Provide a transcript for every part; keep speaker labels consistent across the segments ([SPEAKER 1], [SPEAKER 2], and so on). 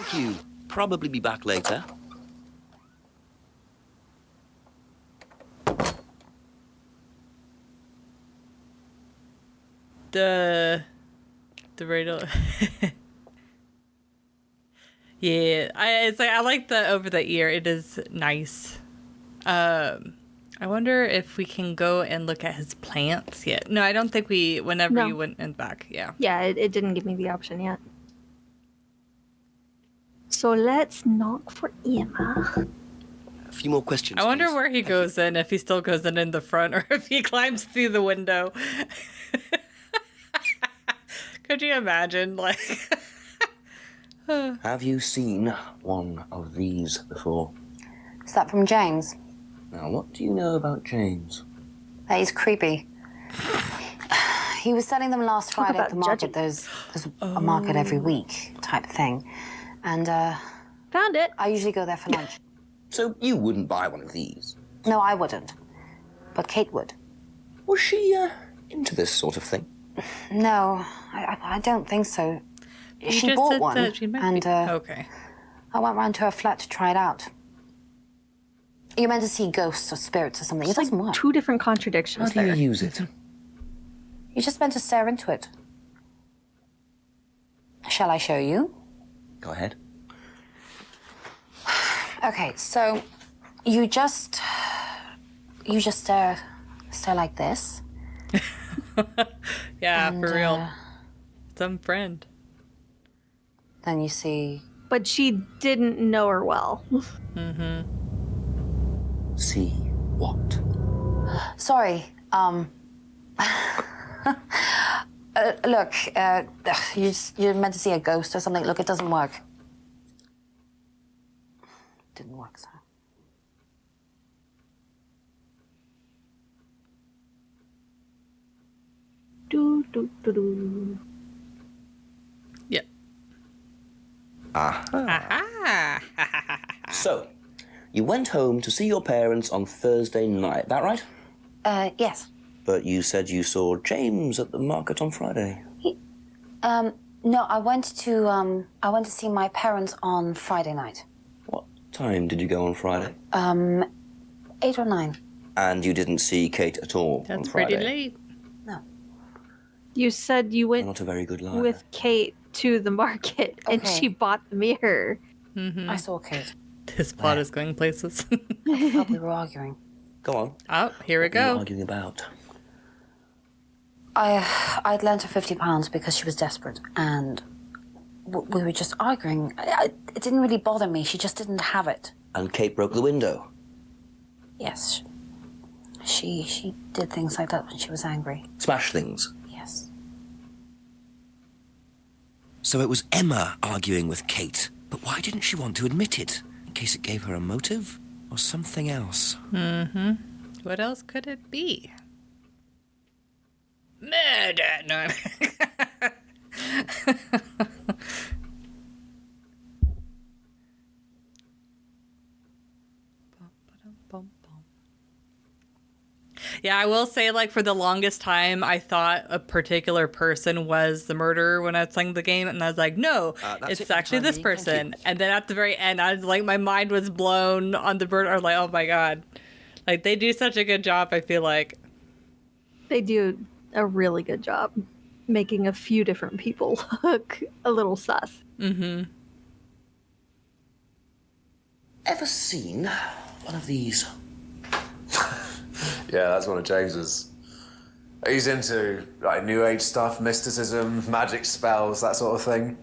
[SPEAKER 1] Thank you. Probably be back later.
[SPEAKER 2] The radio. Yeah, I like the over the ear. It is nice. I wonder if we can go and look at his plants yet. No, I don't think we. Whenever you went and back, yeah.
[SPEAKER 3] Yeah, it didn't give me the option yet. So let's knock for Emma.
[SPEAKER 1] A few more questions.
[SPEAKER 2] I wonder
[SPEAKER 1] please.
[SPEAKER 2] where he goes in. If he still goes in the front, or if he climbs through the window. Could you imagine, like?
[SPEAKER 1] Have you seen one of these before?
[SPEAKER 4] Is that from James?
[SPEAKER 1] Now, what do you know about James?
[SPEAKER 4] That is creepy. He was selling them last Friday at the market.
[SPEAKER 3] judging.
[SPEAKER 4] There's a market every week type thing. And
[SPEAKER 3] Found it.
[SPEAKER 4] I usually go there for lunch.
[SPEAKER 1] So you wouldn't buy one of these?
[SPEAKER 4] No, I wouldn't. But Kate would.
[SPEAKER 1] Was she into this sort of thing?
[SPEAKER 4] No, I don't think so.
[SPEAKER 2] You
[SPEAKER 4] She
[SPEAKER 2] just
[SPEAKER 4] bought
[SPEAKER 2] said
[SPEAKER 4] one,
[SPEAKER 2] that she might
[SPEAKER 4] and
[SPEAKER 2] be. Okay.
[SPEAKER 4] I went round to her flat to try it out. You're meant to see ghosts or spirits or something. It
[SPEAKER 3] It's like
[SPEAKER 4] doesn't work.
[SPEAKER 3] 2 different
[SPEAKER 1] How
[SPEAKER 3] contradictions
[SPEAKER 1] do you
[SPEAKER 3] there.
[SPEAKER 1] use it?
[SPEAKER 4] You're just meant to stare into it. Shall I show you?
[SPEAKER 1] Go ahead.
[SPEAKER 4] Okay, so you just stare like this.
[SPEAKER 2] Yeah,
[SPEAKER 4] And,
[SPEAKER 2] for real. Some friend.
[SPEAKER 4] Then you see.
[SPEAKER 3] But she didn't know her well.
[SPEAKER 1] See what?
[SPEAKER 4] Sorry. Look, you're meant to see a ghost or something. Look, it doesn't work. Didn't work, so.
[SPEAKER 3] Do, do, do, do.
[SPEAKER 2] Yep.
[SPEAKER 1] Aha. So, you went home to see your parents on Thursday night, that right?
[SPEAKER 4] Yes.
[SPEAKER 1] But you said you saw James at the market on Friday.
[SPEAKER 4] No, I went to see my parents on Friday night.
[SPEAKER 1] What time did you go on Friday?
[SPEAKER 4] 8 or 9.
[SPEAKER 1] And you didn't see Kate at all on
[SPEAKER 2] That's
[SPEAKER 1] Friday?
[SPEAKER 2] pretty late.
[SPEAKER 4] No.
[SPEAKER 3] You said you
[SPEAKER 1] You're
[SPEAKER 3] went
[SPEAKER 1] not a very good liar.
[SPEAKER 3] with Kate to the market and
[SPEAKER 4] Okay.
[SPEAKER 3] she bought the mirror.
[SPEAKER 4] I saw Kate.
[SPEAKER 2] This plot is going places.
[SPEAKER 4] I thought we were arguing.
[SPEAKER 1] Go on.
[SPEAKER 2] Oh, here we
[SPEAKER 1] What are you
[SPEAKER 2] go.
[SPEAKER 1] arguing about?
[SPEAKER 4] I'd lent her £50 because she was desperate, and we were just arguing. It didn't really bother me. She just didn't have it.
[SPEAKER 1] And Kate broke the window.
[SPEAKER 4] Yes. She did things like that when she was angry.
[SPEAKER 1] Smash things.
[SPEAKER 4] Yes.
[SPEAKER 1] So it was Emma arguing with Kate. But why didn't she want to admit it? In case it gave her a motive? Or something else?
[SPEAKER 2] What else could it be? Murder. No. Yeah, I will say, like, for the longest time, I thought a particular person was the murderer when I was playing the game, and I was like, no,
[SPEAKER 1] That's it
[SPEAKER 2] it's
[SPEAKER 1] for the
[SPEAKER 2] actually
[SPEAKER 1] time
[SPEAKER 2] this
[SPEAKER 1] being. Thank
[SPEAKER 2] person.
[SPEAKER 1] you.
[SPEAKER 2] And then at the very end, I was like, my mind was blown on the murder. I was like, oh my god. Like, they do such a good job, I feel like.
[SPEAKER 3] They do a really good job making a few different people look a little sus.
[SPEAKER 1] Ever seen one of these?
[SPEAKER 5] Yeah, that's one of James's. He's into like New Age stuff, mysticism, magic spells, that sort of thing.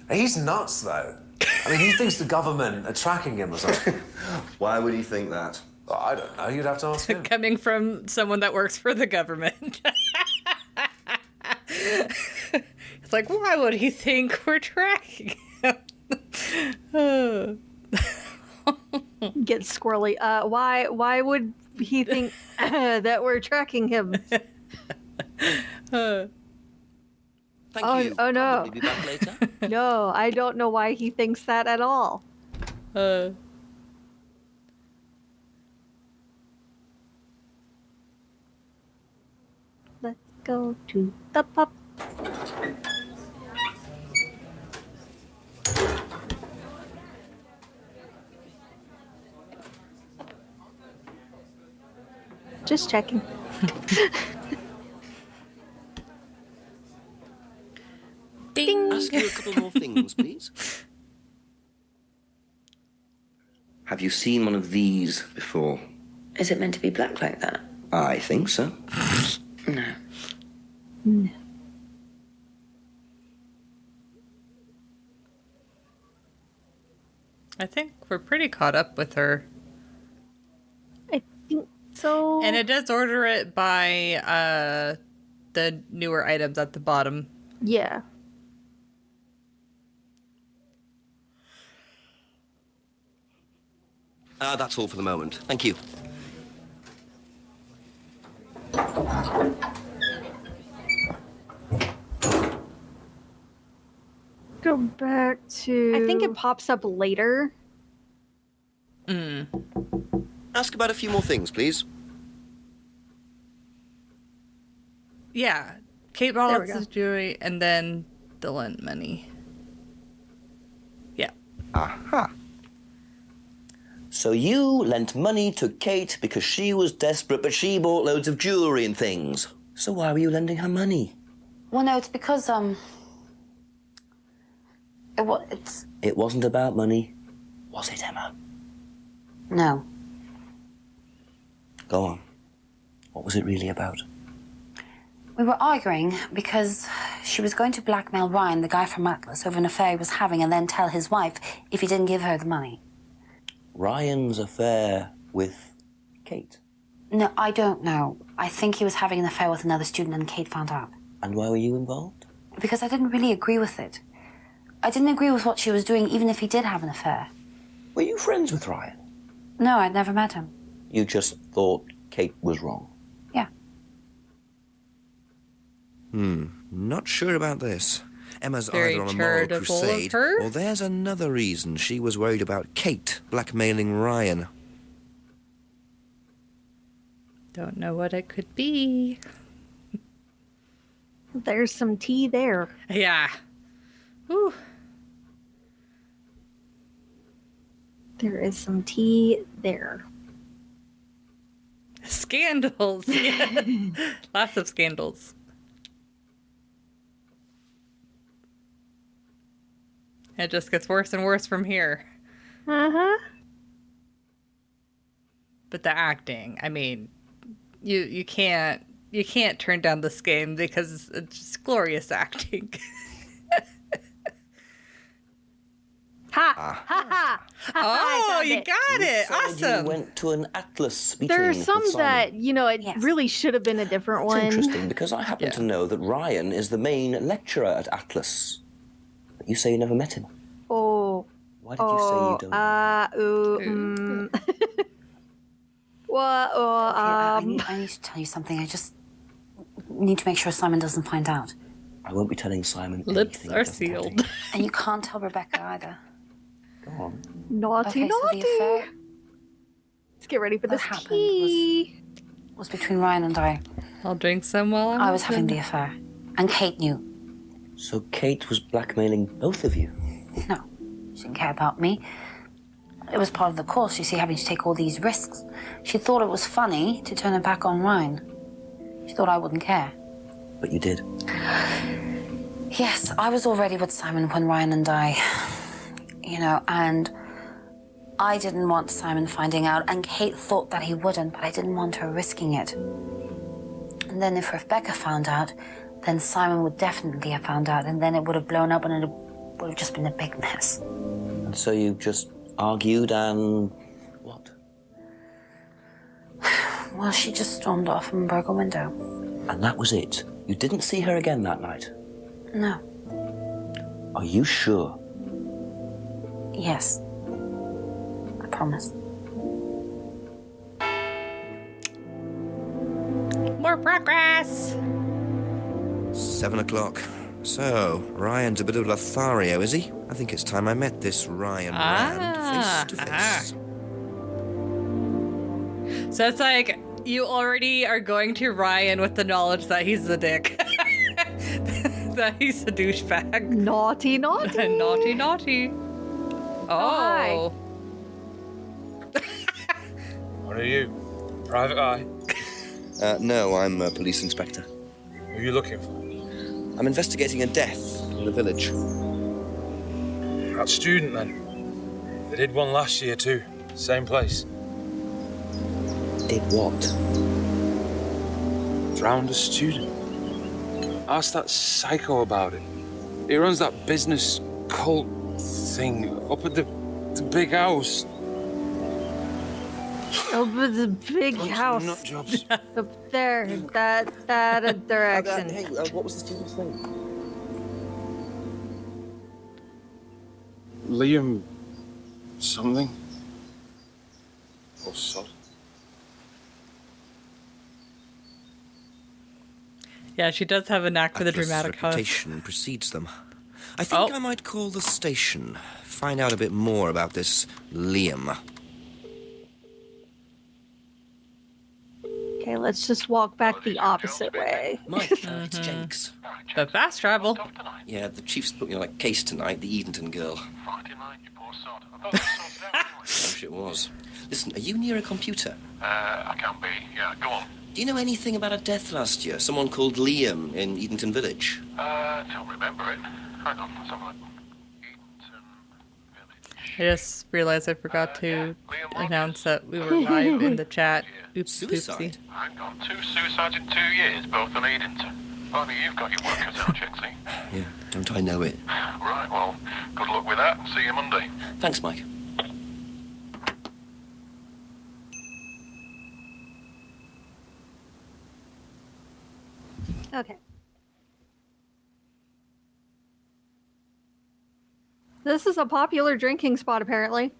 [SPEAKER 5] He's nuts, though. I mean, he thinks the government are tracking him or something.
[SPEAKER 1] Why would he think that?
[SPEAKER 5] Well, I don't know. You'd have to ask him.
[SPEAKER 2] Coming from someone that works for the government. It's like, why would he think we're tracking him?
[SPEAKER 3] Get squirrely. Why would he think that we're tracking him?
[SPEAKER 1] Thank
[SPEAKER 3] Oh,
[SPEAKER 1] you.
[SPEAKER 3] oh, no.
[SPEAKER 1] Probably be back later.
[SPEAKER 3] No, I don't know why he thinks that at all. Let's go to the pub. Just checking.
[SPEAKER 2] Ding.
[SPEAKER 1] Ask you a couple more things, please. Have you seen one of these before?
[SPEAKER 6] Is it meant to be black like that?
[SPEAKER 1] I think so.
[SPEAKER 6] No.
[SPEAKER 3] No.
[SPEAKER 2] I think we're pretty caught up with her.
[SPEAKER 3] I think so.
[SPEAKER 2] And it does order it by the newer items at the bottom.
[SPEAKER 3] Yeah.
[SPEAKER 1] That's all for the moment. Thank you.
[SPEAKER 3] Go back to. I think it pops up later.
[SPEAKER 1] Ask about a few more things, please.
[SPEAKER 2] Yeah. Kate
[SPEAKER 3] There we
[SPEAKER 2] Ballard's
[SPEAKER 3] go.
[SPEAKER 2] is jewelry, and then the lent money. Yeah.
[SPEAKER 1] Aha. So you lent money to Kate because she was desperate, but she bought loads of jewellery and things. So why were you lending her money?
[SPEAKER 4] Well, no, it's because, it's...
[SPEAKER 1] It wasn't about money, was it, Emma?
[SPEAKER 4] No.
[SPEAKER 1] Go on. What was it really about?
[SPEAKER 4] We were arguing because she was going to blackmail Ryan, the guy from Atlas, over an affair he was having, and then tell his wife if he didn't give her the money.
[SPEAKER 1] Ryan's affair with Kate.
[SPEAKER 4] No, I don't know. I think he was having an affair with another student and Kate found out.
[SPEAKER 1] And why were you involved?
[SPEAKER 4] Because I didn't really agree with it. I didn't agree with what she was doing, even if he did have an affair.
[SPEAKER 1] Were you friends with Ryan?
[SPEAKER 4] No, I'd never met him.
[SPEAKER 1] You just thought Kate was wrong?
[SPEAKER 4] Yeah.
[SPEAKER 1] Not sure about this. Emma's
[SPEAKER 2] Very
[SPEAKER 1] either on a moral
[SPEAKER 2] charitable of
[SPEAKER 1] crusade,
[SPEAKER 2] her.
[SPEAKER 1] or there's another reason she was worried about Kate blackmailing Ryan.
[SPEAKER 2] Don't know what it could be.
[SPEAKER 3] There's some tea there.
[SPEAKER 2] Yeah. Whew.
[SPEAKER 3] There is some tea there.
[SPEAKER 2] Scandals. Yeah. Lots of scandals. It just gets worse and worse from here.
[SPEAKER 3] Uh-huh.
[SPEAKER 2] But the acting, I mean, you can't turn down this game because it's just glorious acting.
[SPEAKER 3] Ha! Ha ha!
[SPEAKER 2] Oh,
[SPEAKER 3] found
[SPEAKER 2] you
[SPEAKER 3] it.
[SPEAKER 2] got it!
[SPEAKER 1] Said
[SPEAKER 2] Awesome.
[SPEAKER 1] You went to an Atlas meeting.
[SPEAKER 3] There are
[SPEAKER 1] with
[SPEAKER 3] some
[SPEAKER 1] Simon.
[SPEAKER 3] that, it
[SPEAKER 4] Yes.
[SPEAKER 3] really should have been a different
[SPEAKER 1] It's
[SPEAKER 3] one.
[SPEAKER 1] interesting because I happen to know that Ryan is the main lecturer at Atlas. But you say you never met him.
[SPEAKER 3] Oh.
[SPEAKER 1] Why did you say you don't?
[SPEAKER 3] Well,
[SPEAKER 4] Okay, I need to tell you something. I just need to make sure Simon doesn't find out.
[SPEAKER 1] I won't be telling Simon.
[SPEAKER 2] Lips
[SPEAKER 1] anything he
[SPEAKER 2] are
[SPEAKER 1] doesn't tell
[SPEAKER 2] sealed.
[SPEAKER 1] me.
[SPEAKER 4] And you can't tell Rebecca either.
[SPEAKER 1] Go on.
[SPEAKER 3] naughty,
[SPEAKER 4] Okay, so
[SPEAKER 3] naughty.
[SPEAKER 4] the affair
[SPEAKER 3] Let's get ready for
[SPEAKER 4] that
[SPEAKER 3] this
[SPEAKER 4] happened
[SPEAKER 3] tea.
[SPEAKER 4] was between Ryan and I.
[SPEAKER 2] I'll drink some while I'm
[SPEAKER 4] I was having the
[SPEAKER 2] listening.
[SPEAKER 4] affair. And Kate knew.
[SPEAKER 1] So Kate was blackmailing both of you.
[SPEAKER 4] No, she didn't care about me. It was part of the course, you see, having to take all these risks. She thought it was funny to turn it back on Ryan. She thought I wouldn't care.
[SPEAKER 1] But you did.
[SPEAKER 4] Yes, I was already with Simon when Ryan and I, and I didn't want Simon finding out, and Kate thought that he wouldn't, but I didn't want her risking it. And then if Rebecca found out, then Simon would definitely have found out, and then it would have blown up, and it would have just been a big mess.
[SPEAKER 1] And so you just argued and what?
[SPEAKER 4] Well, she just stormed off and broke a window.
[SPEAKER 1] And that was it. You didn't see her again that night.
[SPEAKER 4] No.
[SPEAKER 1] Are you sure?
[SPEAKER 4] Yes. I promise.
[SPEAKER 2] More progress.
[SPEAKER 1] 7 o'clock. So, Ryan's a bit of Lothario, is he? I think it's time I met this Ryan Rand face to face.
[SPEAKER 2] So it's like you already are going to Ryan with the knowledge that he's a dick. That he's a douchebag.
[SPEAKER 3] Naughty, naughty.
[SPEAKER 2] Naughty, naughty.
[SPEAKER 3] hi.
[SPEAKER 2] Oh.
[SPEAKER 7] What are you? Private eye?
[SPEAKER 1] No, I'm a police inspector.
[SPEAKER 7] Who are you looking for?
[SPEAKER 1] I'm investigating a death in the village.
[SPEAKER 7] That student, then. They did one last year, too. Same place.
[SPEAKER 1] Did what?
[SPEAKER 7] Drowned a student. Ask that psycho about it. He runs that business cult thing up at the big house.
[SPEAKER 3] Over the big
[SPEAKER 7] Bunch of
[SPEAKER 3] house.
[SPEAKER 7] nut jobs.
[SPEAKER 3] Up there, that direction.
[SPEAKER 1] Hey, what was the student's name?
[SPEAKER 7] Liam something? Or sod?
[SPEAKER 2] Yeah, she does have a knack for the
[SPEAKER 1] Atlas'
[SPEAKER 2] dramatic hush.
[SPEAKER 1] reputation precedes them. I think I might call the station, find out a bit more about this Liam.
[SPEAKER 3] Okay, let's just walk back the opposite way.
[SPEAKER 1] Mike, it's Jenks.
[SPEAKER 2] But fast travel.
[SPEAKER 1] Yeah, the chief's put me on a case tonight, the Edenton girl.
[SPEAKER 8] Friday night, you poor sod. I thought that sorted out
[SPEAKER 1] I wish it was. Listen, are you near a computer?
[SPEAKER 8] I can be. Yeah, go on.
[SPEAKER 1] Do you know anything about a death last year? Someone called Liam in Edenton Village?
[SPEAKER 8] Don't remember it. Hang on, let's have a look. Edenton Village.
[SPEAKER 2] I just realized I forgot to announce that we were live in the chat. Oops,
[SPEAKER 1] Suicide?
[SPEAKER 2] poopsie.
[SPEAKER 8] Hang on, 2 suicides in 2 years, both on Edenton. Only you've got your work cut out, Jexy.
[SPEAKER 1] Yeah, don't I know it?
[SPEAKER 8] Right, well, good luck with that, and see you Monday.
[SPEAKER 1] Thanks, Mike.
[SPEAKER 3] Okay. This is a popular drinking spot, apparently.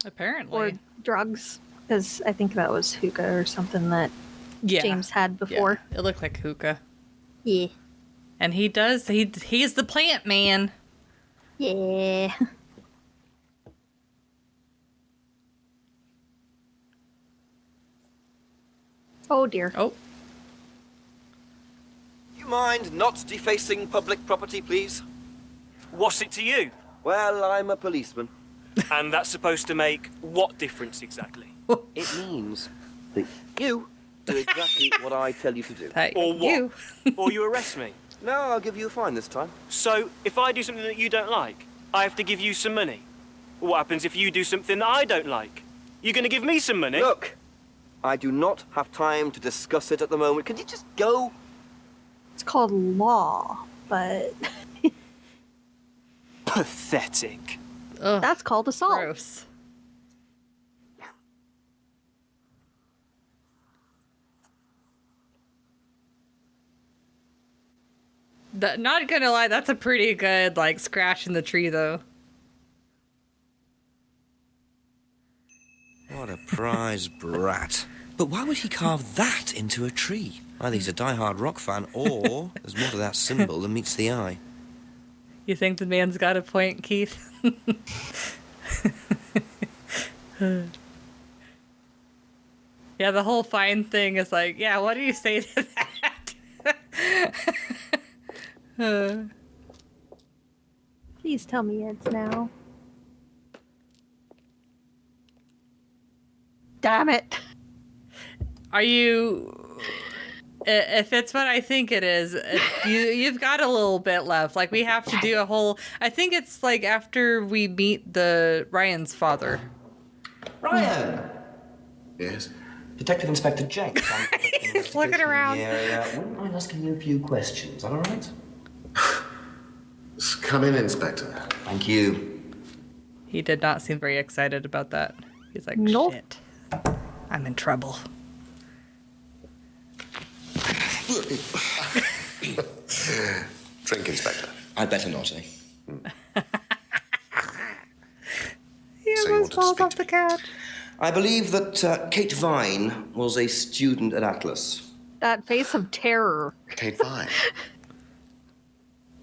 [SPEAKER 2] Apparently.
[SPEAKER 3] Or drugs. Because I think that was hookah or something that
[SPEAKER 2] yeah.
[SPEAKER 3] James had before.
[SPEAKER 2] Yeah, it looked like hookah.
[SPEAKER 3] Yeah.
[SPEAKER 2] And he's the plant man.
[SPEAKER 3] Yeah. Oh dear.
[SPEAKER 2] Oh.
[SPEAKER 1] You mind not defacing public property, please?
[SPEAKER 9] What's it to you?
[SPEAKER 1] Well, I'm a policeman.
[SPEAKER 9] And that's supposed to make what difference exactly?
[SPEAKER 1] It means that you do exactly what I tell you to do.
[SPEAKER 2] Hey,
[SPEAKER 9] Or what?
[SPEAKER 2] you.
[SPEAKER 9] Or you arrest me?
[SPEAKER 1] No, I'll give you a fine this time.
[SPEAKER 9] So, if I do something that you don't like, I have to give you some money? What happens if you do something that I don't like? You're going to give me some money?
[SPEAKER 1] Look, I do not have time to discuss it at the moment. Can you just go?
[SPEAKER 3] It's called law, but
[SPEAKER 9] Pathetic.
[SPEAKER 2] Ugh,
[SPEAKER 3] that's called assault.
[SPEAKER 2] gross. Not gonna lie, that's a pretty good, like, scratch in the tree, though.
[SPEAKER 1] What a prize brat. But why would he carve that into a tree? Either he's a die-hard rock fan, or there's more to that symbol than meets the eye.
[SPEAKER 2] You think the man's got a point, Keith? Yeah, the whole fine thing is like, yeah, what do you say to that?
[SPEAKER 3] Please tell me it's now. Damn it.
[SPEAKER 2] Are you... If it's what I think it is, you've got a little bit left. Like, we have to do a whole... I think it's, like, after we meet Ryan's father.
[SPEAKER 1] Ryan!
[SPEAKER 5] Yes?
[SPEAKER 1] Detective Inspector Jenks.
[SPEAKER 2] He's looking around.
[SPEAKER 1] Yeah, wouldn't mind asking you a few questions, all right?
[SPEAKER 5] Come in, Inspector.
[SPEAKER 1] Thank you.
[SPEAKER 2] He did not seem very excited about that. He's like,
[SPEAKER 3] Nope.
[SPEAKER 2] shit. I'm in trouble.
[SPEAKER 5] Drink, Inspector.
[SPEAKER 1] I better not, eh?
[SPEAKER 2] He
[SPEAKER 5] So you
[SPEAKER 2] almost
[SPEAKER 5] wanted to
[SPEAKER 2] falls
[SPEAKER 5] speak
[SPEAKER 2] off
[SPEAKER 5] to
[SPEAKER 2] the
[SPEAKER 5] me?
[SPEAKER 2] couch.
[SPEAKER 1] I believe that Kate Vine was a student at Atlas.
[SPEAKER 3] That face of terror.
[SPEAKER 5] Kate Vine.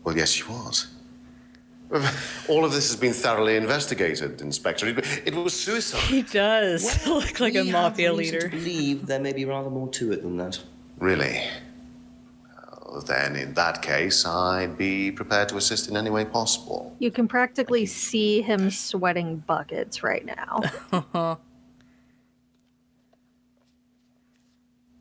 [SPEAKER 5] Well, yes, she was. All of this has been thoroughly investigated, Inspector. It was suicide.
[SPEAKER 2] He does look like a
[SPEAKER 1] We
[SPEAKER 2] mafia
[SPEAKER 1] have reason
[SPEAKER 2] leader.
[SPEAKER 1] to believe there may be rather more to it than that.
[SPEAKER 5] Really? Well, then, in that case, I'd be prepared to assist in any way possible.
[SPEAKER 3] You can practically see him sweating buckets right now.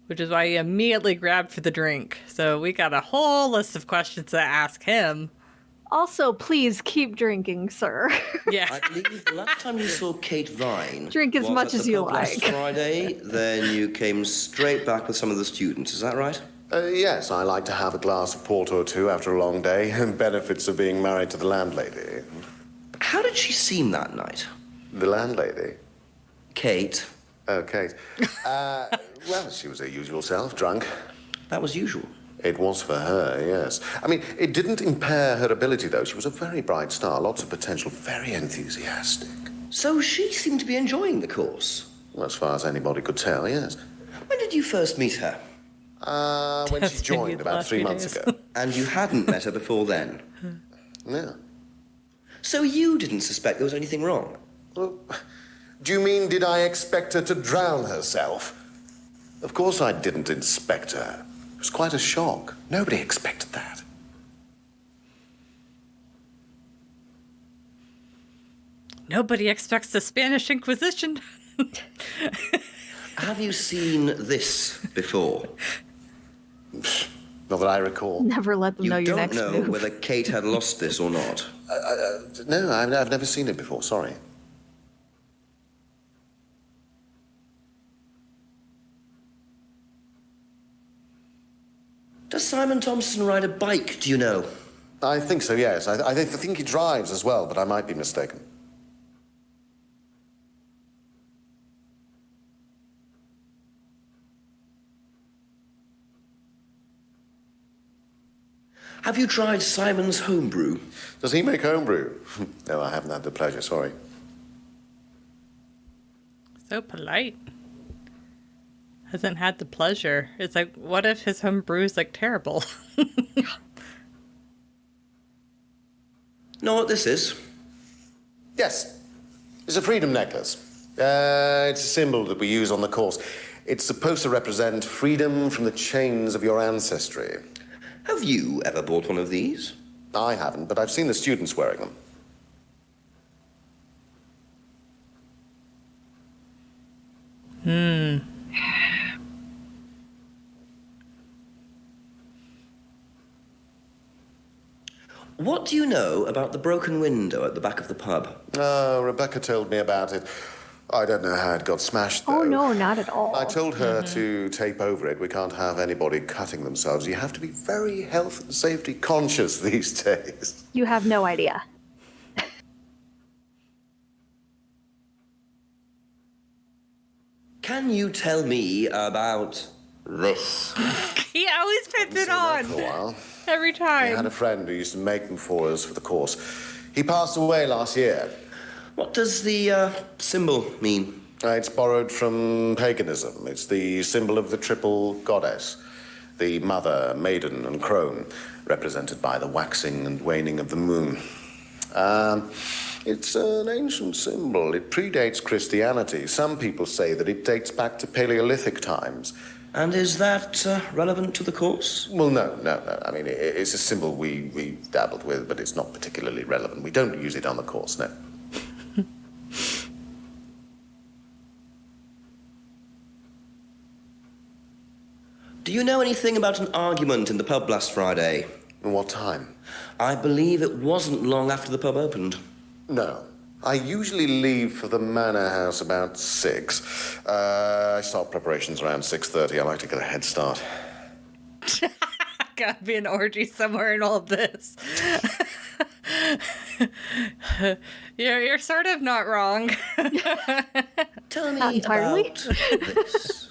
[SPEAKER 2] which is why he immediately grabbed for the drink. So we got a whole list of questions to ask him.
[SPEAKER 3] Also, please keep drinking, sir.
[SPEAKER 2] Yeah.
[SPEAKER 1] I believe the last time you saw Kate Vine
[SPEAKER 3] Drink as
[SPEAKER 1] was
[SPEAKER 3] much
[SPEAKER 1] at
[SPEAKER 3] as
[SPEAKER 1] the
[SPEAKER 3] you
[SPEAKER 1] pub last
[SPEAKER 3] like.
[SPEAKER 1] Friday, then you came straight back with some of the students. Is that right?
[SPEAKER 10] Yes, I like to have a glass of port or two after a long day. Benefits of being married to the landlady.
[SPEAKER 1] How did she seem that night?
[SPEAKER 10] The landlady?
[SPEAKER 1] Kate.
[SPEAKER 10] Oh, Kate. Well, she was her usual self, drunk.
[SPEAKER 1] That was usual.
[SPEAKER 10] It was for her, yes. I mean, it didn't impair her ability, though. She was a very bright star, lots of potential, very enthusiastic.
[SPEAKER 1] So she seemed to be enjoying the course?
[SPEAKER 10] Well, as far as anybody could tell, yes.
[SPEAKER 1] When did you first meet her?
[SPEAKER 10] When she joined about 3 months ago.
[SPEAKER 1] And you hadn't met her before then?
[SPEAKER 10] No.
[SPEAKER 1] So you didn't suspect there was anything wrong?
[SPEAKER 10] Well, do you mean, did I expect her to drown herself? Of course I didn't inspect her. It was quite a shock. Nobody expected that.
[SPEAKER 2] Nobody expects the Spanish Inquisition.
[SPEAKER 1] Have you seen this before?
[SPEAKER 10] Not that I recall.
[SPEAKER 3] Never let them know your next
[SPEAKER 1] You don't know
[SPEAKER 3] move.
[SPEAKER 1] whether Kate had lost this or not?
[SPEAKER 10] No, I've never seen it before, sorry.
[SPEAKER 1] Does Simon Thompson ride a bike, do you know?
[SPEAKER 10] I think so, yes. I think he drives as well, but I might be mistaken.
[SPEAKER 1] Have you tried Simon's homebrew?
[SPEAKER 10] Does he make homebrew? No, I haven't had the pleasure, sorry.
[SPEAKER 2] So polite. Hasn't had the pleasure. It's like, what if his homebrew is like terrible?
[SPEAKER 1] Know what this is?
[SPEAKER 10] Yes. It's a freedom necklace. It's a symbol that we use on the course. It's supposed to represent freedom from the chains of your ancestry.
[SPEAKER 1] Have you ever bought one of these?
[SPEAKER 10] I haven't, but I've seen the students wearing them.
[SPEAKER 1] What do you know about the broken window at the back of the pub?
[SPEAKER 10] Rebecca told me about it. I don't know how it got smashed, though.
[SPEAKER 3] Oh, no, not at all.
[SPEAKER 10] I told her to tape over it. We can't have anybody cutting themselves. You have to be very health and safety conscious these days.
[SPEAKER 3] You have no idea.
[SPEAKER 1] Can you tell me about this?
[SPEAKER 2] He always puts it on.
[SPEAKER 10] For a while.
[SPEAKER 2] Every
[SPEAKER 10] I
[SPEAKER 2] time.
[SPEAKER 10] had a friend who used to make them for us for the course. He passed away last year.
[SPEAKER 1] What does the symbol mean?
[SPEAKER 10] It's borrowed from paganism. It's the symbol of the triple goddess, the mother, maiden, and crone, represented by the waxing and waning of the moon. It's an ancient symbol. It predates Christianity. Some people say that it dates back to Paleolithic times.
[SPEAKER 1] And is that relevant to the course?
[SPEAKER 10] Well, no. I mean, it's a symbol we dabbled with, but it's not particularly relevant. We don't use it on the course, no.
[SPEAKER 1] Do you know anything about an argument in the pub last Friday?
[SPEAKER 10] What time?
[SPEAKER 1] I believe it wasn't long after the pub opened.
[SPEAKER 10] No. I usually leave for the manor house about 6. I start preparations around 6:30. I like to get a head start.
[SPEAKER 2] Gotta be an orgy somewhere in all of this. You're sort of not wrong.
[SPEAKER 1] Tell me
[SPEAKER 3] Not entirely.
[SPEAKER 1] about this.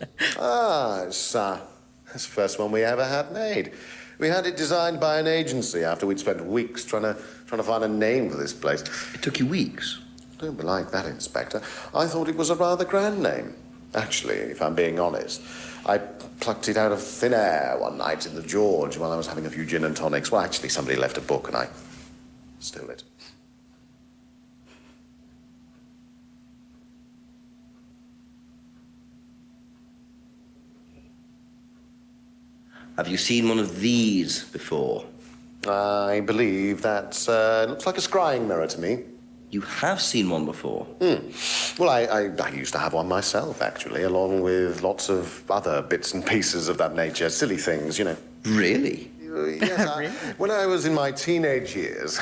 [SPEAKER 10] It's the first one we ever had made. We had it designed by an agency after we'd spent weeks trying to find a name for this place.
[SPEAKER 1] It took you weeks.
[SPEAKER 10] Don't be like that, Inspector. I thought it was a rather grand name. Actually, if I'm being honest, I plucked it out of thin air one night in the George while I was having a few gin and tonics. Well, actually, somebody left a book and I stole it.
[SPEAKER 1] Have you seen one of these before?
[SPEAKER 10] I believe that looks like a scrying mirror to me.
[SPEAKER 1] You have seen one before?
[SPEAKER 10] Well, I used to have one myself, actually, along with lots of other bits and pieces of that nature. Silly things, you know.
[SPEAKER 1] Really?
[SPEAKER 10] Yes, when I was in my teenage years,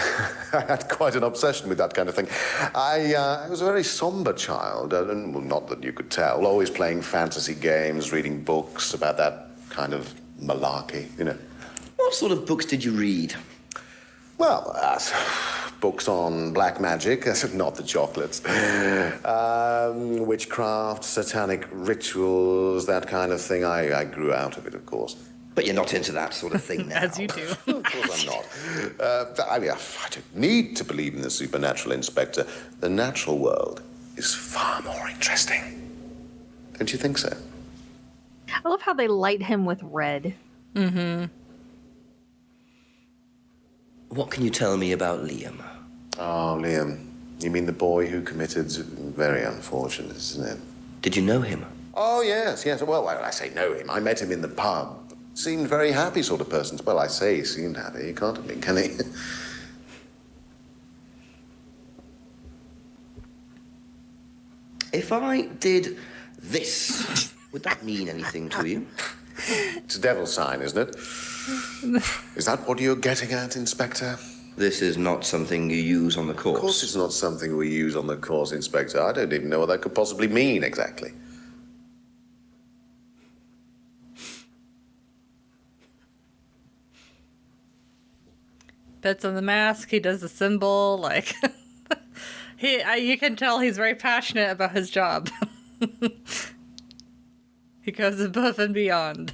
[SPEAKER 10] I had quite an obsession with that kind of thing. I was a very somber child, and well, not that you could tell, always playing fantasy games, reading books about that kind of malarkey, you know.
[SPEAKER 1] What sort of books did you read?
[SPEAKER 10] Well, books on black magic, not the chocolates, witchcraft, satanic rituals, that kind of thing. I grew out of it, of course.
[SPEAKER 1] But you're not into that sort of thing now.
[SPEAKER 2] As you do.
[SPEAKER 10] Of course I'm not. I mean, I don't need to believe in the supernatural, Inspector. The natural world is far more interesting. Don't you think so?
[SPEAKER 3] I love how they light him with red.
[SPEAKER 2] Mm-hmm.
[SPEAKER 1] What can you tell me about Liam?
[SPEAKER 10] Oh, Liam. You mean the boy who committed... Very unfortunate, isn't it?
[SPEAKER 1] Did you know him?
[SPEAKER 10] Oh, yes. Well, I say know him. I met him in the pub. Seemed very happy sort of person. Well, I say he seemed happy. He can't have been, can he?
[SPEAKER 1] If I did this, would that mean anything to you?
[SPEAKER 10] It's a devil's sign, isn't it? Is that what you're getting at, Inspector?
[SPEAKER 1] This is not something you use on the course.
[SPEAKER 10] Of course it's not something we use on the course, Inspector. I don't even know what that could possibly mean, exactly.
[SPEAKER 2] Bets on the mask. He does the symbol. Like, you can tell he's very passionate about his job. He goes above and beyond.